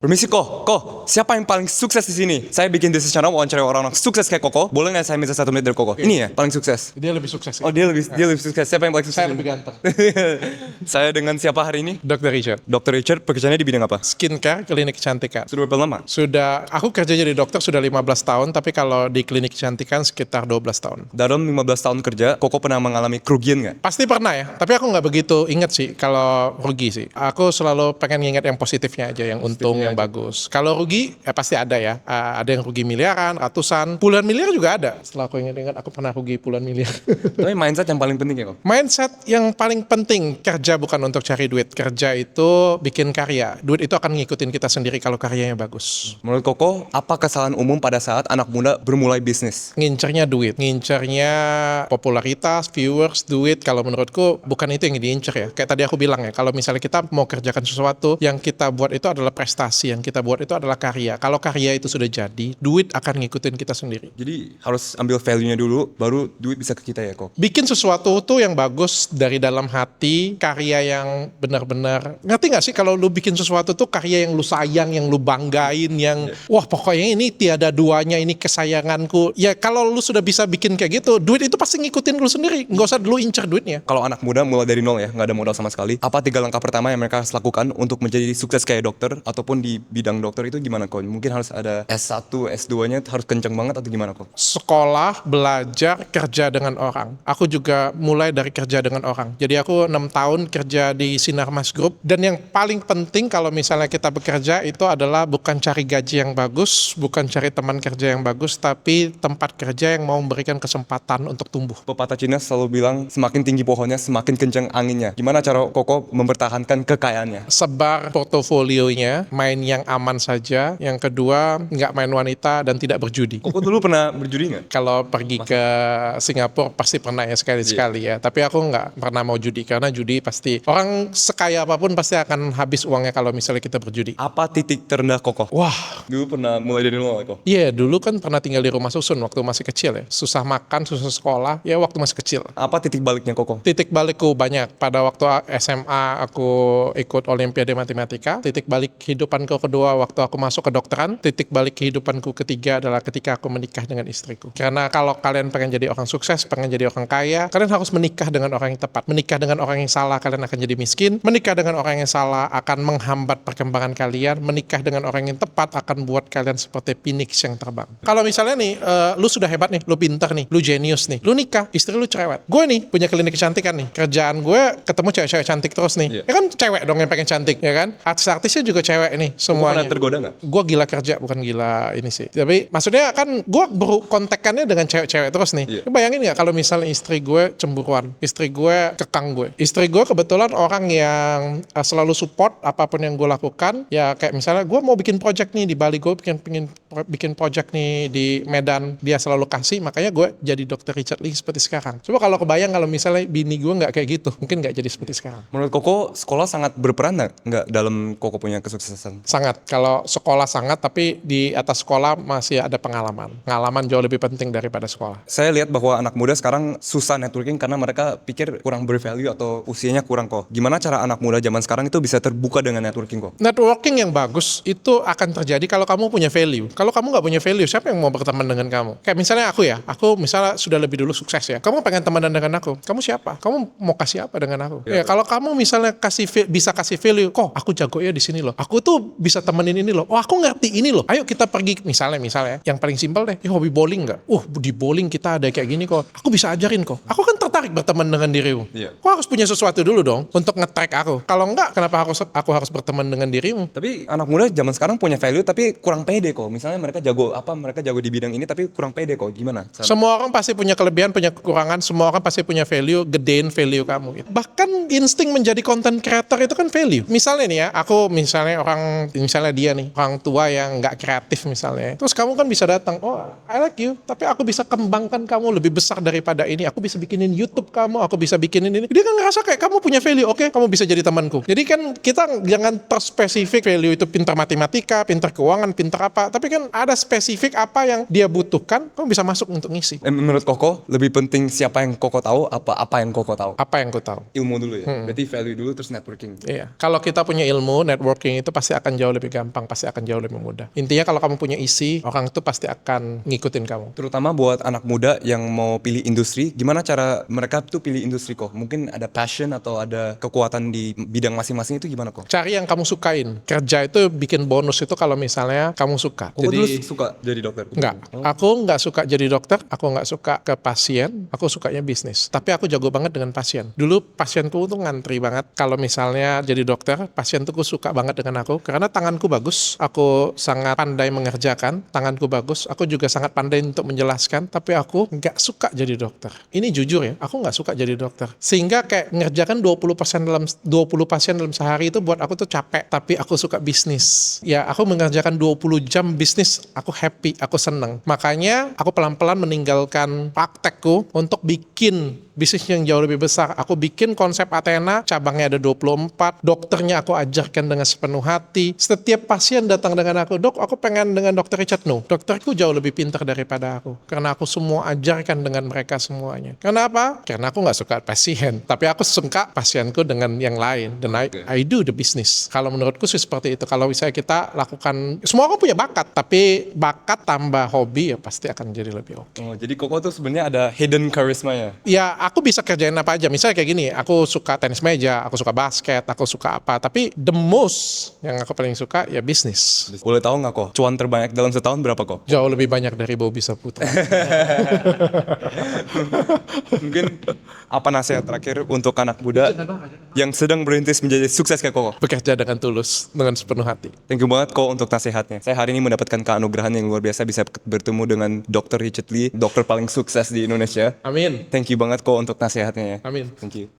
Permisi Ko, siapa yang paling sukses di sini? Saya bikin bisnis channel wawancara orang-orang sukses kayak Koko. Boleh nggak saya minta 1 menit dari Koko? Ini ya, paling sukses. Dia lebih sukses. Oh dia lebih sukses. Siapa yang paling sukses? Saya lebih ganteng. Saya dengan siapa hari ini? Dr. Richard. Dr. Richard, pekerjaannya di bidang apa? Skincare, klinik kecantikan. Sudah berapa lama? Aku kerja jadi dokter sudah 15 tahun, tapi kalau di klinik kecantikan sekitar 12 tahun. Dalam 15 tahun kerja, Koko pernah mengalami kerugian nggak? Pasti pernah ya, tapi aku nggak begitu ingat sih kalau rugi sih. Aku selalu pengen ingat yang positifnya aja, yang untung, yang bagus. Kalau rugi, pasti ada ya. Ada yang rugi miliaran, ratusan, puluhan miliar juga ada. Setelah aku ingat-ingat, aku pernah rugi puluhan miliar. Tapi mindset yang paling penting ya Kok? Mindset yang paling penting, kerja bukan untuk cari duit. Kerja itu bikin karya. Duit itu akan ngikutin kita sendiri kalau karyanya bagus. Menurut Koko, apa kesalahan umum pada saat anak muda bermulai bisnis? Ngincernya duit, ngincernya popularitas, viewers, duit. Kalau menurutku bukan itu yang diincer ya. Kayak tadi aku bilang ya, kalau misalnya kita mau kerjakan sesuatu, yang kita buat itu adalah prestasi, yang kita buat itu adalah karya. Kalau karya itu sudah jadi, duit akan ngikutin kita sendiri. Jadi harus ambil value-nya dulu, baru duit bisa ke kita ya Kok? Bikin sesuatu tuh yang bagus dari dalam hati, karya yang benar-benar, ngerti gak sih kalau lu bikin sesuatu tuh karya yang lu sayang, yang lu banggain, yang wah pokoknya ini tiada duanya, ini kesayanganku. Ya kalau lu sudah bisa bikin kayak gitu, duit itu pasti ngikutin lu sendiri, nggak usah lu incer duitnya. Kalau anak muda mulai dari nol ya, nggak ada modal sama sekali, apa 3 langkah pertama yang mereka harus lakukan untuk menjadi sukses kayak dokter ataupun di bidang dokter itu gimana Kok? Mungkin harus ada S1, S2-nya harus kenceng banget atau gimana Kok? Sekolah, belajar, kerja dengan orang. Aku juga mulai dari kerja dengan orang. Jadi aku 6 tahun kerja di Sinarmas Group. Dan yang paling penting kalau misalnya kita bekerja itu adalah bukan cari gaji yang bagus, bukan cari teman kerja yang bagus, tapi tempat kerja yang mau memberikan kesempatan untuk tumbuh. Pepatah Cina selalu bilang semakin tinggi pohonnya semakin kenceng anginnya. Gimana cara Koko mempertahankan kekayaannya? Sebar portofolionya, main yang aman saja. Yang kedua, nggak main wanita dan tidak berjudi. Koko dulu pernah berjudi nggak? Kalau pergi ke Singapura pasti pernah ya sekali-sekali ya. Tapi aku nggak pernah mau judi karena judi pasti orang sekaya apapun pasti akan habis uangnya kalau misalnya kita berjudi. Apa titik terendah Koko? Wah, Dulu pernah mulai dari nol ya Kok? iya dulu kan pernah tinggal di rumah susun waktu masih kecil ya. Susah makan, susah sekolah, ya waktu masih kecil. Apa titik baliknya Koko? Titik balikku banyak. Pada waktu SMA aku ikut Olimpiade Matematika. Titik balik kehidupanku kedua waktu aku masuk ke dokteran. Titik balik kehidupanku ketiga adalah ketika aku menikah dengan istriku. Karena kalau kalian pengen jadi orang sukses, pengen jadi orang kaya, kalian harus menikah dengan orang yang tepat. Menikah dengan orang yang salah, kalian akan jadi miskin. Menikah dengan orang yang salah akan menghambat perkembangan kalian. Menikah dengan orang yang tepat akan buat kalian seperti phoenix yang terbang. Kalau misalnya nih, lu sudah hebat nih, lu pintar nih, lu jenius nih, lu nikah, istri lu cerewet. Gue nih punya klinik kecantikan nih, kerjaan gue ketemu cewek-cewek cantik terus nih. Ya kan cewek dong yang pengen cantik, ya kan? Artis-artisnya juga cewek nih, Koko semuanya. pernah tergoda nggak? Gue gila kerja, bukan gila ini sih. Tapi maksudnya kan gue kontekannya dengan cewek-cewek terus nih. Bayangin nggak kalau misalnya istri gue cemburuan, istri gue kekang gue. Istri gue kebetulan orang yang selalu support apapun yang gue lakukan. Ya kayak misalnya gue mau bikin project nih di Bali, gue bikin project nih di Medan, dia selalu kasih. Makanya gue jadi Dr. Richard Lee seperti sekarang. Coba kalau kebayang kalau misalnya bini gue nggak kayak gitu, mungkin nggak jadi seperti sekarang. Menurut Koko, sekolah sangat berperan nggak dalam Koko punya kesuksesan? Sangat. Kalau sekolah sangat, tapi di atas sekolah masih ada pengalaman. Pengalaman jauh lebih penting daripada sekolah. Saya lihat bahwa anak muda sekarang susah networking karena mereka pikir kurang bervalue atau usianya kurang Kok. Gimana cara anak muda zaman sekarang itu bisa terbuka dengan networking Kok? Networking yang bagus itu akan terjadi kalau kamu punya value. Kalau kamu nggak punya value, siapa yang mau berteman dengan kamu? Kayak misalnya aku misalnya sudah lebih dulu sukses ya. Kamu pengen temenan dengan aku? Kamu siapa? Kamu mau kasih apa dengan aku? Ya kalau kamu misalnya bisa kasih value, kok aku jago ya di sini loh. Aku tuh bisa temenin ini loh. Oh aku ngerti ini loh. Ayo kita pergi misalnya yang paling simpel deh. Ya hobi bowling nggak? Di bowling kita ada kayak gini kok. Aku bisa ajarin kok. Aku kan tertarik berteman dengan dirimu. Kok harus punya sesuatu dulu dong untuk nge-track aku. Kalau enggak, kenapa aku harus berteman dengan dirimu? Tapi anak muda zaman sekarang punya value tapi kurang pede Kok. Misalnya mereka jago di bidang ini tapi kurang pede Kok. Gimana? Semua orang pasti punya kelebihan, punya kekurangan. Semua orang pasti punya value. Gedein value kamu gitu. Bahkan insting menjadi content creator itu kan value. Misalnya nih ya, misalnya dia nih, orang tua yang nggak kreatif misalnya. Terus kamu kan bisa datang, I like you, tapi aku bisa kembangkan kamu lebih besar daripada ini. Aku bisa bikinin YouTube kamu, aku bisa bikinin ini. Dia kan ngerasa kayak kamu punya value, oke, kamu bisa jadi temanku. Jadi kan kita jangan terspesifik value itu pintar matematika, pintar keuangan, pintar apa. Tapi kan ada spesifik apa yang dia butuhkan, kamu bisa masuk untuk ngisi. Menurut Koko, lebih penting siapa yang Koko tahu apa yang Koko tahu? Apa yang ku tahu? Ilmu dulu ya. Berarti value dulu terus networking. Iya. Kalau kita punya ilmu, networking itu pasti akan akan jauh lebih gampang, pasti akan jauh lebih mudah. Intinya kalau kamu punya isi, orang itu pasti akan ngikutin kamu. Terutama buat anak muda yang mau pilih industri, gimana cara mereka tuh pilih industri kok? Mungkin ada passion atau ada kekuatan di bidang masing-masing itu gimana kok? Cari yang kamu sukain. Kerja itu bikin bonus itu kalau misalnya kamu suka. Kok dulu suka jadi dokter? Enggak, aku nggak suka jadi dokter, aku nggak suka ke pasien, aku sukanya bisnis. Tapi aku jago banget dengan pasien. Dulu pasienku tuh ngantri banget. Kalau misalnya jadi dokter, pasien tuh suka banget dengan aku karena tanganku bagus, aku sangat pandai mengerjakan, tanganku bagus, aku juga sangat pandai untuk menjelaskan, tapi aku nggak suka jadi dokter. Ini jujur ya, aku nggak suka jadi dokter. Sehingga kayak mengerjakan 20% dalam 20 pasien dalam sehari itu buat aku tuh capek, tapi aku suka bisnis. Ya, aku mengerjakan 20 jam bisnis, aku happy, aku seneng. Makanya aku pelan-pelan meninggalkan praktekku untuk bikin bisnis yang jauh lebih besar. Aku bikin konsep Athena, cabangnya ada 24, dokternya aku ajarkan dengan sepenuh hati. Setiap pasien datang dengan aku, dok, aku pengen dengan dokter Richard. No, dokterku jauh lebih pintar daripada aku. Karena aku semua ajarkan dengan mereka semuanya. Karena apa? Karena aku nggak suka pasien, tapi aku suka pasienku dengan yang lain. Dan I do the business. Kalau menurutku sih seperti itu. Kalau misalnya kita lakukan, semua orang punya bakat, tapi bakat tambah hobi ya pasti akan jadi lebih oke. Oh, jadi Koko tuh sebenarnya ada hidden charisma ya? Ya, aku bisa kerjain apa aja. Misalnya kayak gini, aku suka tenis meja, aku suka basket, aku suka apa. Tapi the most yang aku paling suka ya bisnis. Boleh tahu nggak kok, cuan terbanyak dalam setahun berapa kok? Jauh lebih banyak dari Bobby Saputra. Mungkin apa nasihat terakhir untuk anak muda yang sedang berintis menjadi sukses kayak Koko? Bekerja dengan tulus, dengan sepenuh hati. Thank you banget kok untuk nasihatnya. Saya hari ini mendapatkan keanugerahan yang luar biasa bisa bertemu dengan Dr. Richard Lee, dokter paling sukses di Indonesia. Amin. Thank you banget kok untuk nasihatnya ya. Amin. Thank you.